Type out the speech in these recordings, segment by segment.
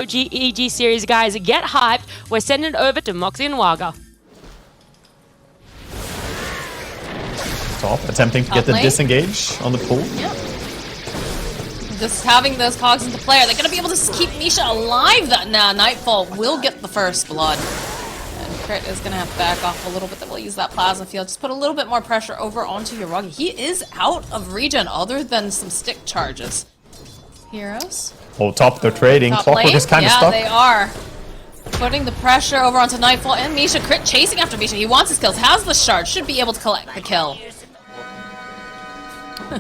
OG EG series, guys. Get hyped. We're sending it over to Moxie and Waga. Top, attempting to get the disengage on the pull. Yep. Just having those cogs into play. Are they going to be able to keep Misha alive? Nah, Nightfall will get the first blood. And Crit is going to have to back off a little bit. Then we'll use that plasma field. Just put a little bit more pressure over onto Yuragi. He is out of regen other than some stick charges. Heroes. Oh, top, they're trading. Top Clockwork lane? is kind of stuck. Yeah, they are. Putting the pressure over onto Nightfall and Misha. Crit chasing after Misha. He wants his kills. Has the shard. Should be able to collect the kill.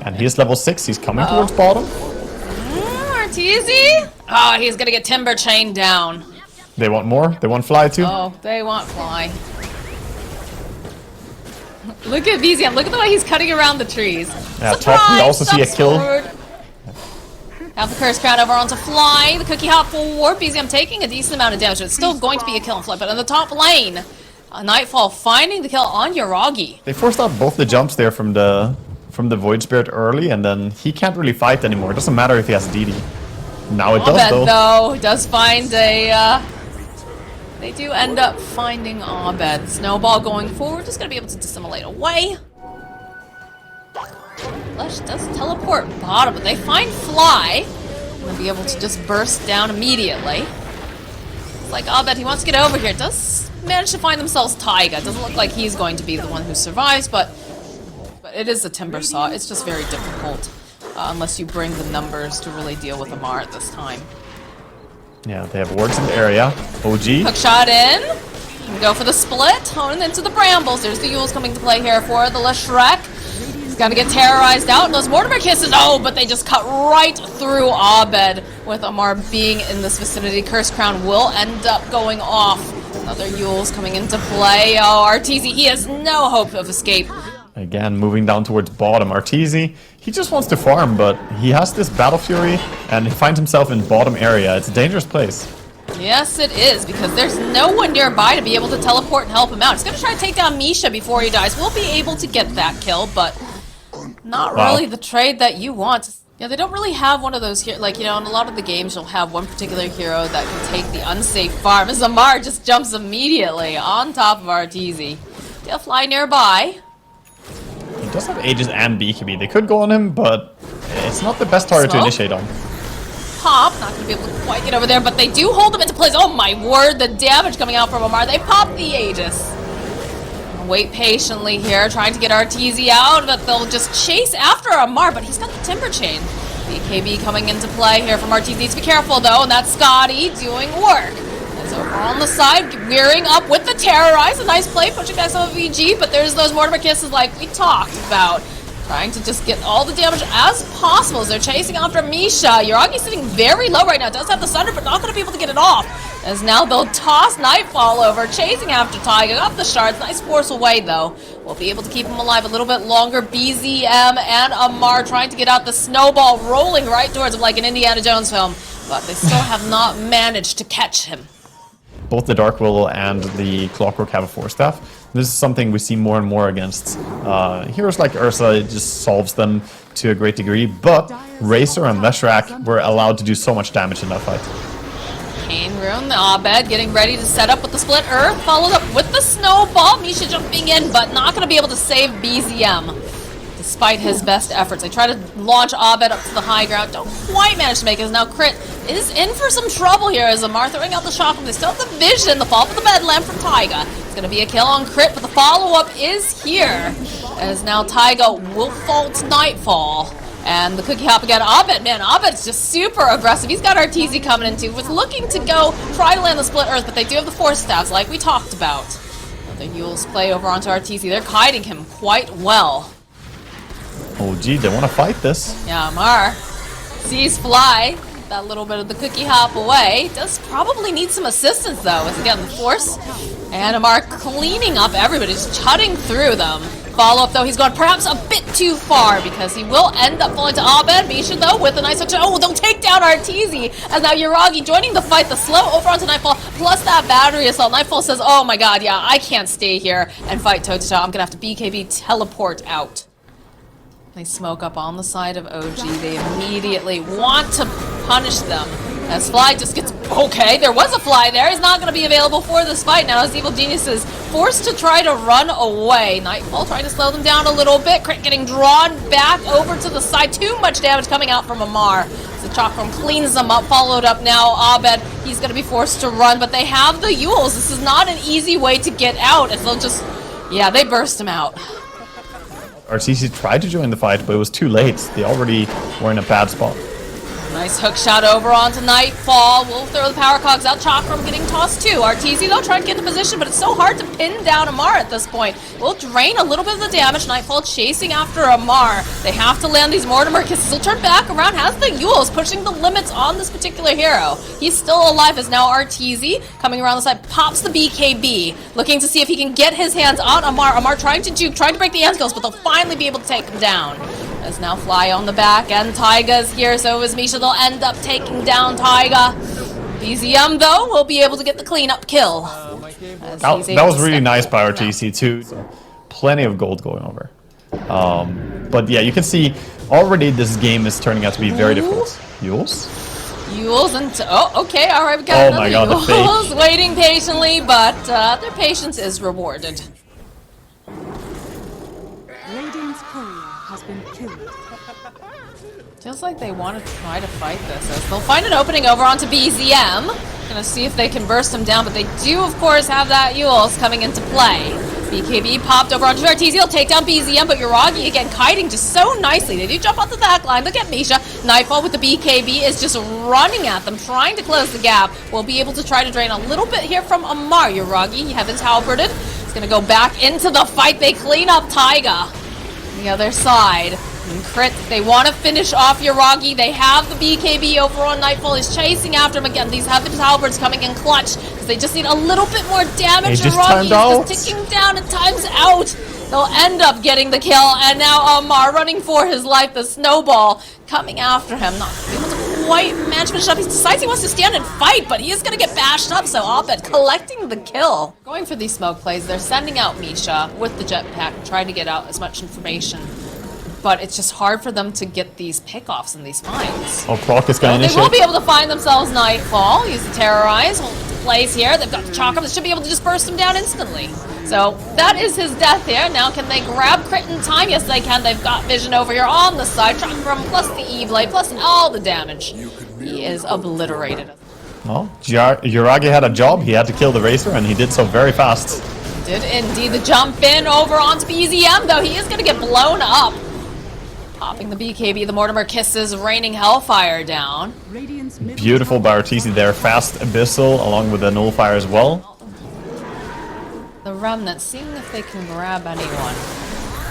And he is level 6. He's coming towards bottom. Arteezy? Oh, he's gonna get Timber chained down. They want more. They want Fly too. Oh, they want Fly. Look at BZM. Look at the way he's cutting around the trees. Yeah, top. We also see a kill. Have the Curse Crown over onto Fly. The Cookie Hop forward. BZM taking a decent amount of damage. It's still going to be a kill on Fly, but in the top lane, Nightfall finding the kill on Yuragi. They forced out both the jumps there from the Void Spirit early, and then he can't really fight anymore. It doesn't matter if he has DD. Now it does, though. It does find a... They do end up finding Abed. Snowball going forward, just gonna be able to dissimulate away. Flesh does teleport bottom, but they find Fly. Gonna be able to just burst down immediately. It's like Abed, he wants to get over here. Does manage to find themselves Taiga. Doesn't look like he's going to be the one who survives, but it is a Timber Saw. It's just very difficult unless you bring the numbers to really deal with Amar at this time. Yeah, they have wards in the area. OG. Hook shot in. Go for the split. Honing into the brambles. There's the Yules coming to play here for the Leshrek. He's got to get terrorized out. And those Mortimer kisses. Oh, but they just cut right through Abed with Amar being in this vicinity. Curse Crown will end up going off. Another Yules coming into play. Oh, Arteezy, he has no hope of escape. Again, moving down towards bottom. Arteezy, he just wants to farm, but he has this Battle Fury, and he finds himself in bottom area. It's a dangerous place. Yes, it is, because there's no one nearby to be able to teleport and help him out. He's going to try to take down Misha before he dies. We'll be able to get that kill, but not really the trade that you want. Yeah, they don't really have one of those here. Like, you know, in a lot of the games, you'll have one particular hero that can take the unsafe farm. As Amar just jumps immediately on top of Arteezy. They'll fly nearby. He does have Aegis and BKB. They could go on him, but it's not the best target to initiate on. Pop, not going to be able to quite get over there, but they do hold him into place. Oh my word, the damage coming out from Amar. They pop the Aegis. Wait patiently here, trying to get Arteezy out, but they'll just chase after Amar, but he's got the Timber Chain. BKB coming into play here from Arteezy. Needs to be careful though, and that's Scotty doing work. It's over on the side, gearing up with the Terrorize. A nice play, pushing back some of VG, but there's those Mortimer Kisses like we talked about. Trying to just get all the damage as possible as they're chasing after Misha. Yuragi's sitting very low right now. Does have the Sunder, but not going to be able to get it off. As now they'll toss Nightfall over, chasing after Taiga. Got the shards. Nice force away, though. We'll be able to keep him alive a little bit longer. BZM and Amar trying to get out the snowball, rolling right towards him like an Indiana Jones film. But they still have not managed to catch him. Both the Dark Will and the Clockwork have a Force Staff. This is something we see more and more against heroes like Ursa. It just solves them to a great degree, but Razor and Leshrac were allowed to do so much damage in that fight. Kane Rune, the Abed getting ready to set up with the Split Earth, followed up with the Snowball. Misha jumping in, but not going to be able to save BZM. Despite his best efforts. They try to launch Abed up to the high ground. Don't quite manage to make it. As now Crit is in for some trouble here as Amar throwing out the shock. They still have the vision. The fall for the Bedlam from Taiga. It's going to be a kill on Crit, but the follow-up is here. As now Taiga will fall to Nightfall. And the Cookie Hop again. Abed, man, Abed's just super aggressive. He's got Arteezy coming into. Was looking to go try to land the Split Earth, but they do have the Force Staffs like we talked about. The Yules play over onto Arteezy. They're kiting him quite well. Oh, gee, they want to fight this. Yeah, Amar sees Fly. That little bit of the Cookie Hop away. Does probably need some assistance, though, as again, the Force. And Amar cleaning up everybody, just cutting through them. Follow-up, though, he's gone perhaps a bit too far because he will end up falling to Abed. Misha, though, with a nice... Oh, they'll take down Arteezy. As now Yuragi joining the fight. The slow over onto Nightfall, plus that battery assault. Nightfall says, oh my god, yeah, I can't stay here and fight toe-to-toe. I'm going to have to BKB teleport out. They smoke up on the side of OG. They immediately want to punish them As Fly just gets... Okay, there was a Fly there. He's not going to be available for this fight now as Evil Genius is forced to try to run away. Nightfall trying to slow them down a little bit. Crit getting drawn back over to the side. Too much damage coming out from Amar. The Chakram cleans them up, followed up now. Abed, he's going to be forced to run, but they have the Yules. This is not an easy way to get out. If they'll just... Yeah, they burst him out. RTC tried to join the fight, but it was too late. They already were in a bad spot. Nice hook shot over onto Nightfall. We'll throw the power cogs out. Chakram getting tossed too. RTZ though trying to get into position, but it's so hard to pin down Amar at this point. We'll drain a little bit of the damage. Nightfall chasing after Amar. They have to land these Mortimer kisses. He'll turn back around. Has the Yules pushing the limits on this particular hero. He's still alive as now RTZ coming around the side. Pops the BKB. Looking to see if he can get his hands on Amar. Amar trying to juke, trying to break the end skills, but they'll finally be able to take him down. As now Fly on the back, and Taiga's here, so is Misha. They'll end up taking down Taiga. BZM, though, will be able to get the cleanup kill. That was really nice by RTC, too. So, plenty of gold going over. But yeah, you can see already this game is turning out to be very difficult. Yules? Yules and... Oh, okay, alright, we got another Yules waiting patiently, but their patience is rewarded. Radiant's courier has been killed. Feels like they want to try to fight this as they'll find an opening over onto BZM. Gonna see if they can burst him down, but they do, of course, have that Yules coming into play. BKB popped over onto Arteezy. He'll take down BZM, but Yuragi again kiting just so nicely. They do jump off the back line. Look at Misha. Nightfall with the BKB is just running at them, trying to close the gap. We'll be able to try to drain a little bit here from Amar. Yuragi, Heaven's halberded. He's gonna go back into the fight. They clean up Taiga. The other side. And Crit, they want to finish off Yuragi. They have the BKB over on Nightfall. He's chasing after him again. These Heaven's halberds coming in clutch. They just need a little bit more damage. Yuragi is just ticking down and time's out. They'll end up getting the kill. And now Amar running for his life. The snowball coming after him. Not able to quite match finish up. He decides he wants to stand and fight, but he is going to get bashed up. So Abed collecting the kill. Going for these smoke plays. They're sending out Misha with the jetpack, trying to get out as much information. But it's just hard for them to get these pickoffs in these fights. Oh, Clock is going to They will be able to find themselves Nightfall. Use the Terrorize. Hold the plays here. They've got the Chakram that should be able to just burst him down instantly. So that is his death here. Now can they grab Crit in time? Yes, they can. They've got Vision over here on the side. Chakram plus the E-Blade plus all the damage. He is obliterated. Well, Yuragi had a job. He had to kill the Racer, and he did so very fast. Did indeed the jump in over onto BZM, though. He is going to get blown up. Popping the BKB, the Mortimer kisses, raining Hellfire down. Beautiful by RTC there. Fast Abyssal along with the Nullfire as well. The Remnant, seeing if they can grab anyone.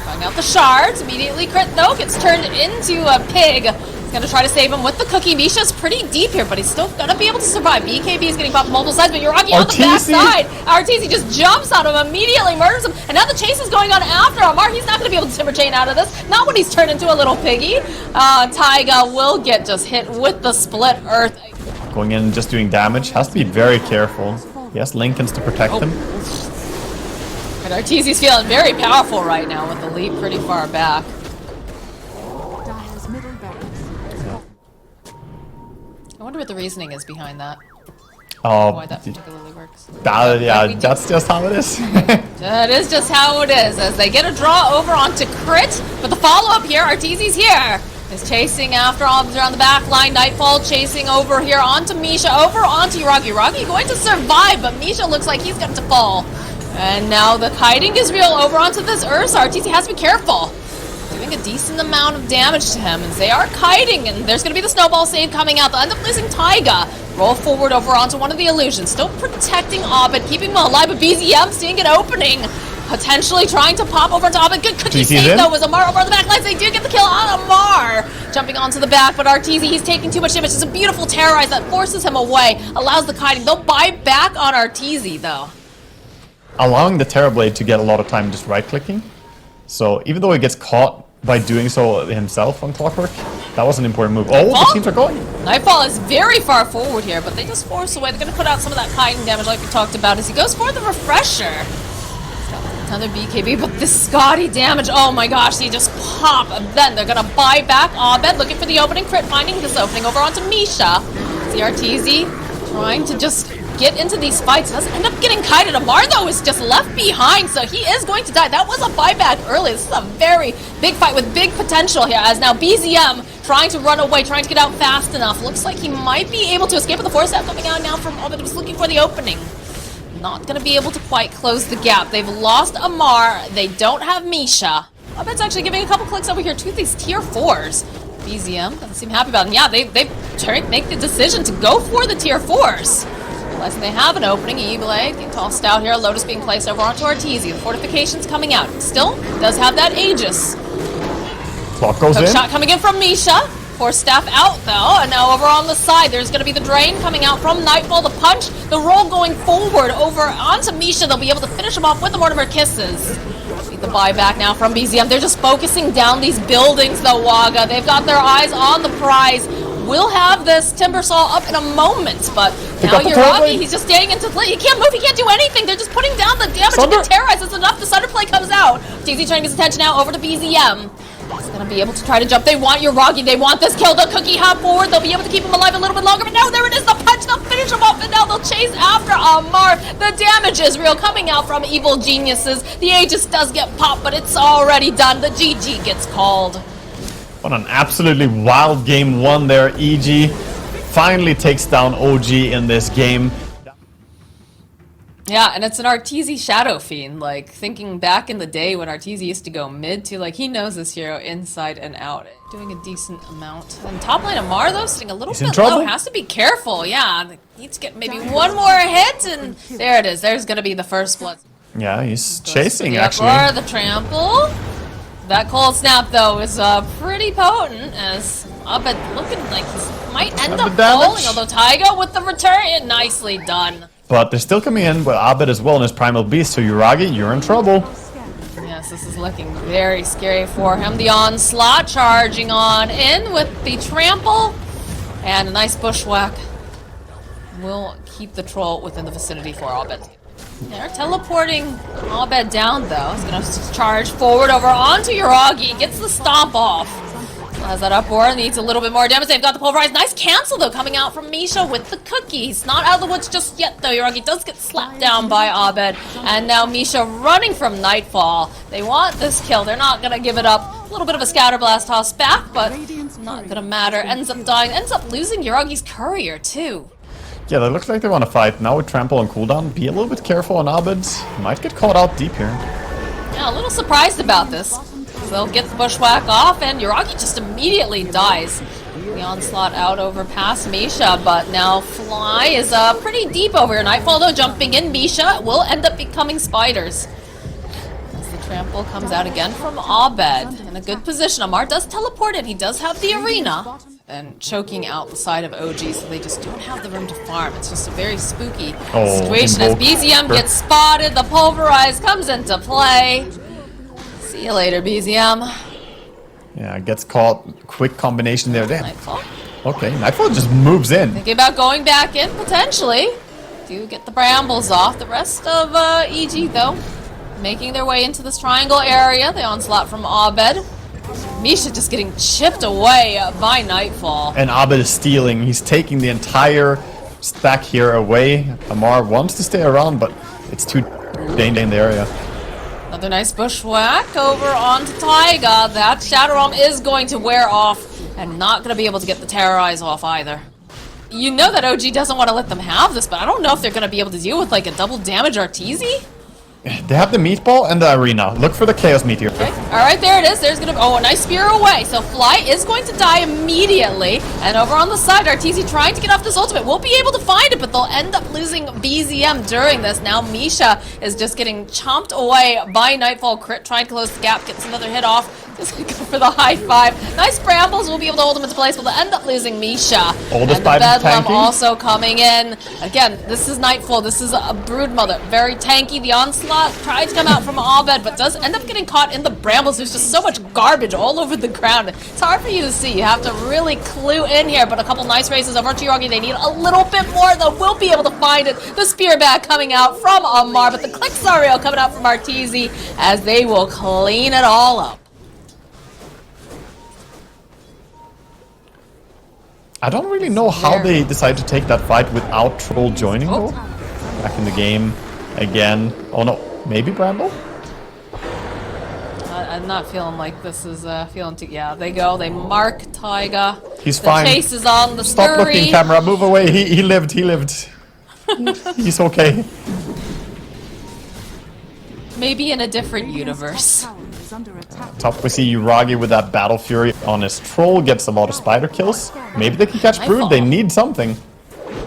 Going out the shards, immediately Crit though, gets turned into a pig. He's gonna try to save him with the cookie. Misha's pretty deep here, but he's still gonna be able to survive. BKB is getting popped multiple sides, but Yuragi on the backside. Arteezy just jumps on him, immediately murders him, and now the chase is going on after Amar. He's not gonna be able to timber chain out of this. Not when he's turned into a little piggy. Taiga will get just hit with the split earth. Going in and just doing damage. Has to be very careful. He has Lincolns to protect him. And Arteezy's feeling very powerful right now with the leap pretty far back. I wonder what the reasoning is behind that. Why that particularly works. Yeah, that's just how it is. That is just how it is, as they get a draw over onto Crit, but the follow-up here, Arteezy's here, is chasing after on the back line. Nightfall chasing over here onto Misha, over onto Yuragi. Yuragi going to survive, but Misha looks like he's going to fall. And now the kiting is real over onto this Ursa. Arteezy has to be careful. Doing a decent amount of damage to him as they are kiting, and there's going to be the snowball save coming out. They'll end up losing Taiga. Roll forward over onto one of the illusions. Still protecting Abed, keeping him alive, but BZM seeing an opening. Potentially trying to pop over to Abed. Good cookie save though, was Amar over on the back lines. They do get the kill on Amar. Jumping onto the back, but Arteezy, he's taking too much damage. It's a beautiful terrorize that forces him away, allows the kiting. They'll buy back on Arteezy though. Allowing the Terrorblade to get a lot of time just right-clicking. So even though he gets caught by doing so himself on Clockwork, that was an important move. Oh, the teams are going. Nightfall is very far forward here, but they just force away. They're going to put out some of that kiting damage like we talked about as he goes for the refresher. He's got another BKB, but this Scotty damage, oh my gosh, he just pop. And then they're going to buy back Abed, looking for the opening. Crit finding this opening over onto Misha. See Arteezy trying to just get into these fights. Doesn't end up getting kited. Amar, though, is just left behind, so he is going to die. That was a buyback early. This is a very big fight with big potential here, as now BZM trying to run away, trying to get out fast enough. Looks like he might be able to escape with the force coming out now from Orbit. Just looking for the opening. Not going to be able to quite close the gap. They've lost Amar. They don't have Misha. Orbit's actually giving a couple clicks over here to these tier 4s. BZM doesn't seem happy about it. And yeah, they make the decision to go for the tier 4s. Realizing they have an opening, E-Blade getting tossed out here. Lotus being placed over onto Arteezy. The fortifications coming out. Still does have that Aegis. Clock goes in. Shot coming in from Misha. Force staff out though, and now over on the side, there's going to be the drain coming out from Nightfall. The punch, the roll going forward over onto Misha. They'll be able to finish him off with the Mortimer Kisses. Need the buyback now from BZM. They're just focusing down these buildings though, Waga. They've got their eyes on the prize. We'll have this Timbersaw up in a moment, but now Yuragi, he's just staying into play. He can't move, he can't do anything. They're just putting down the damage and the terrorize. It's enough. The Sunderplay comes out. TZ trying to get his attention now over to BZM. He's gonna be able to try to jump. They want Yuragi. They want this kill. The cookie hop forward. They'll be able to keep him alive a little bit longer. But now there it is. The punch. They'll finish him off. And now they'll chase after Amar. The damage is real coming out from Evil Geniuses. The Aegis does get popped, but it's already done. The GG gets called. What an absolutely wild game one there. EG finally takes down OG in this game. Yeah, and it's an Arteezy Shadow Fiend, like, thinking back in the day when Arteezy used to go mid to, like, he knows this hero inside and out. Doing a decent amount. And top lane Amar, though, sitting a little bit low, has to be careful, yeah. Needs to get maybe one more hit, and there it is. There's gonna be the first blood. Yeah, he's chasing, actually. For the trample. That cold snap, though, is pretty potent, as Abed looking like he might end up falling, although Taiga with the return, nicely done. But they're still coming in with Abed as well in his Primal Beast, so Yuragi, you're in trouble. Yes, this is looking very scary for him. The onslaught charging on in with the trample, and a nice bushwhack will keep the troll within the vicinity for Abed. They're teleporting Abed down though. He's gonna charge forward over onto Yuragi, gets the stomp off. Has that uproar, needs a little bit more damage. They've got the pulverize. Nice cancel though coming out from Misha with the cookie. He's not out of the woods just yet though. Yuragi does get slapped down by Abed. And now Misha running from Nightfall. They want this kill. They're not gonna give it up. A little bit of a scatter blast toss back, but not gonna matter. Ends up dying. Ends up losing Yuragi's courier too. Yeah, that looks like they want to fight. Now with Trample on cooldown, be a little bit careful on Abed. Might get caught out deep here. Yeah, a little surprised about this. They'll get the bushwhack off, and Yuragi just immediately dies. The onslaught out over past Misha, but now Fly is pretty deep over here. Nightfall, though, jumping in. Misha will end up becoming spiders. As the trample comes out again from Abed. In a good position. Amar does teleport in. He does have the arena. And choking out the side of OG, so they just don't have the room to farm. It's just a very spooky situation as BZM gets spotted. The pulverize comes into play. See you later, BZM. Yeah, gets caught. Quick combination there. Damn. Nightfall. Okay, Nightfall just moves in. Thinking about going back in, potentially. Do get the brambles off. The rest of EG, though, making their way into this triangle area. The onslaught from Abed. Misha just getting chipped away by Nightfall. And Abed is stealing. He's taking the entire stack here away. Amar wants to stay around, but it's too dangerous in the area. Another nice bushwhack over onto Taiga. That Shadow Realm is going to wear off and not going to be able to get the Terrorize off either. You know that OG doesn't want to let them have this, but I don't know if they're going to be able to deal with like a double damage Arteezy. They have the meatball and the arena. Look for the Chaos Meteor. Okay. Alright, there it is. There's gonna a nice spear away. So Fly is going to die immediately. And over on the side, Arteezy trying to get off this ultimate. Won't be able to find it, but they'll end up losing BZM during this. Now Misha is just getting chomped away by Nightfall. Crit trying to close the gap, gets another hit off. Just go for the high five. Nice brambles. We'll be able to hold him into place, but they'll end up losing Misha. And the Bedlam also coming in. Again, this is Nightfall. This is a Broodmother. Very tanky. The onslaught tried to come out from Abed, but does end up getting caught in the brambles. There's just so much garbage all over the ground. It's hard for you to see. You have to really clue in here, but a couple nice races over to Yuragi. They need a little bit more, though. We'll be able to find it. The spear back coming out from Amar, but the clicks are real coming out from Arteezy as they will clean it all up. I don't really know how they decided to take that fight without Troll joining though. Back in the game again. Oh no, maybe Bramble? I'm not feeling like this is feeling too. Yeah, they go. They mark Taiga. He's the fine. Chase is on the Stop scurry. looking, camera. Move away. He lived. He lived. He's okay. Maybe in a different universe. Tower is under attack. Top we see Uragi with that Battle Fury on his Troll. Gets a lot of spider kills. Maybe they can catch Brood. They need something.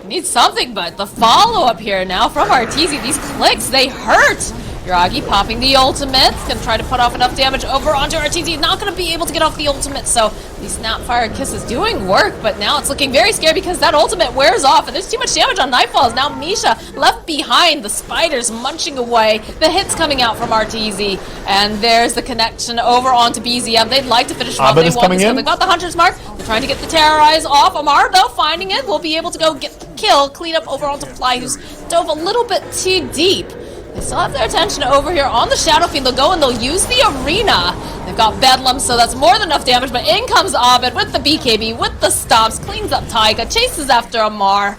Need something, but the follow-up here now from Arteezy. These clicks, they hurt. Uragi popping the ultimate. Gonna try to put off enough damage over onto Arteezy. Not gonna be able to get off the ultimate, so the Snapfire Kiss is doing work, but now it's looking very scary because that ultimate wears off, and there's too much damage on Nightfalls. Now Misha left behind, the spiders munching away, the hits coming out from Arteezy, and there's the connection over onto BZM. They'd like to finish off. They want this. They got the Hunter's Mark. They're trying to get the Terrorize off. Amar, though, finding it, will be able to go get the kill, clean up over onto Fly, who's dove a little bit too deep. They still have their attention over here on the Shadow Fiend. They'll go and they'll use the arena. They've got Bedlam, so that's more than enough damage, but in comes Abed with the BKB, with the stomps, cleans up Taiga, chases after Amar.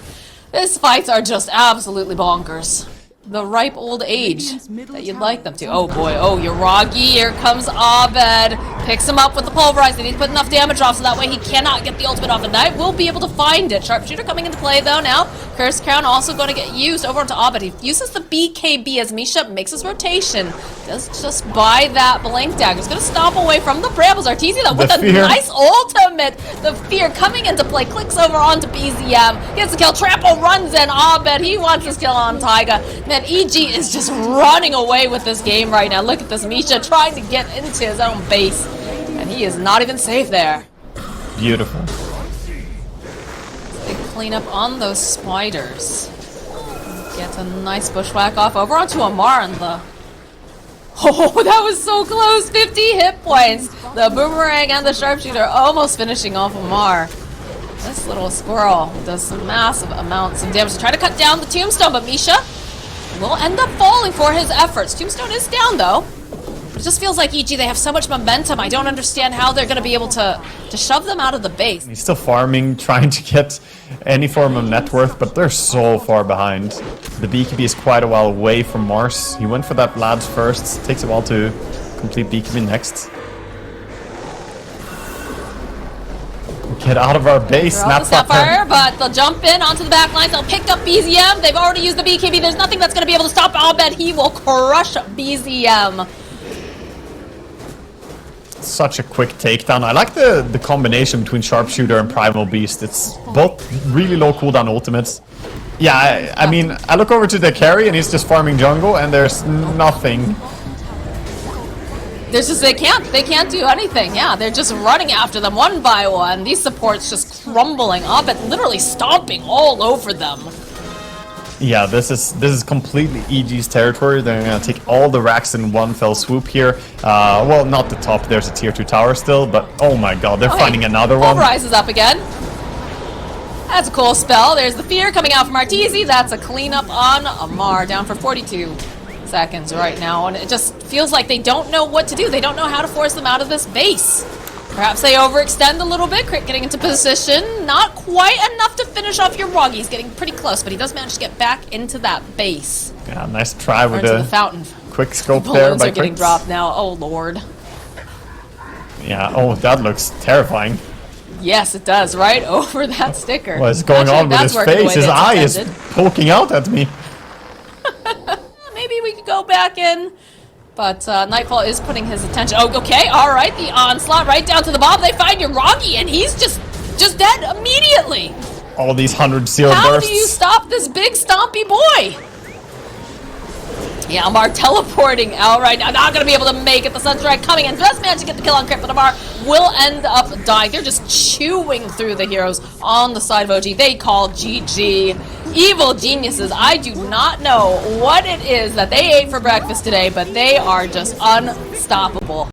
These fights are just absolutely bonkers. The ripe old age that you'd like them to. Oh boy, oh, Uragi, here comes Abed. Picks him up with the Pulverize. They need to put enough damage off so that way he cannot get the ultimate off. And Knight will be able to find it. Sharpshooter coming into play though now. Curse Crown also going to get used over onto Abed. He uses the BKB as Misha makes his rotation. Does just buy that Blink Dagger. He's going to stomp away from the Brambles. Arteezy though with a nice ultimate. The Fear coming into play. Clicks over onto BZM. Gets the kill. Trample runs in. Abed, he wants his kill on Taiga. Man, EG is just running away with this game right now. Look at this, Misha trying to get into his own base, and he is not even safe there. Beautiful. Big cleanup on those spiders. Gets a nice bushwhack off over onto Amar and the... Oh, that was so close! 50 hit points! The Boomerang and the Sharpshooter almost finishing off Amar. This little squirrel does some massive amounts of damage to try to cut down the Tombstone, but Misha will end up falling for his efforts. Tombstone is down though. It just feels like EG, they have so much momentum. I don't understand how they're going to be able to shove them out of the base. He's still farming, trying to get any form of net worth, but they're so far behind. The BKB is quite a while away from Mars. He went for that Lads first. Takes a while to complete BKB next. Get out of our base, Snapfire, but they'll jump in onto the back lines. They'll pick up BZM. They've already used the BKB. There's nothing that's going to be able to stop Abed. He will crush BZM. Such a quick takedown. I like the combination between Sharpshooter and Primal Beast. It's both really low cooldown ultimates. Yeah, I mean, I look over to the carry and he's just farming jungle and there's nothing. There's just, they can't do anything. Yeah, they're just running after them one by one. These supports just crumbling up and literally stomping all over them. Yeah, this is completely EG's territory. They're gonna take all the racks in one fell swoop here. Well, not the top. There's a tier 2 tower still, but oh my god, they're finding another one. Rises up again. That's a cool spell. There's the Fear coming out from Arteezy. That's a cleanup on Amar, down for 42 seconds right now, and it just feels like they don't know what to do. They don't know how to force them out of this base. Perhaps they overextend a little bit. Crit getting into position. Not quite enough to finish off Uragi. He's getting pretty close, but he does manage to get back into that base. Yeah, nice try with the fountain. Quick scope The there balloons by are getting Crits. dropped now. Oh lord. Yeah, oh, that looks terrifying. Yes, it does. Right over that sticker. What is going on with his face? His eye is poking out at me. Maybe we could go back in. But Nightfall is putting his attention. Oh, okay, all right. The onslaught right down to the bomb. They find Uragi, and he's just dead immediately. All these 100 zero How bursts. do you stop this big stompy boy? Yeah, Amar teleporting out right now. Not going to be able to make it. The Sunstrike coming in. Just managed to get the kill on Crit, but Amar will end up dying. They're just chewing through the heroes on the side of OG. They call GG. Evil geniuses. I do not know what it is that they ate for breakfast today, but they are just unstoppable.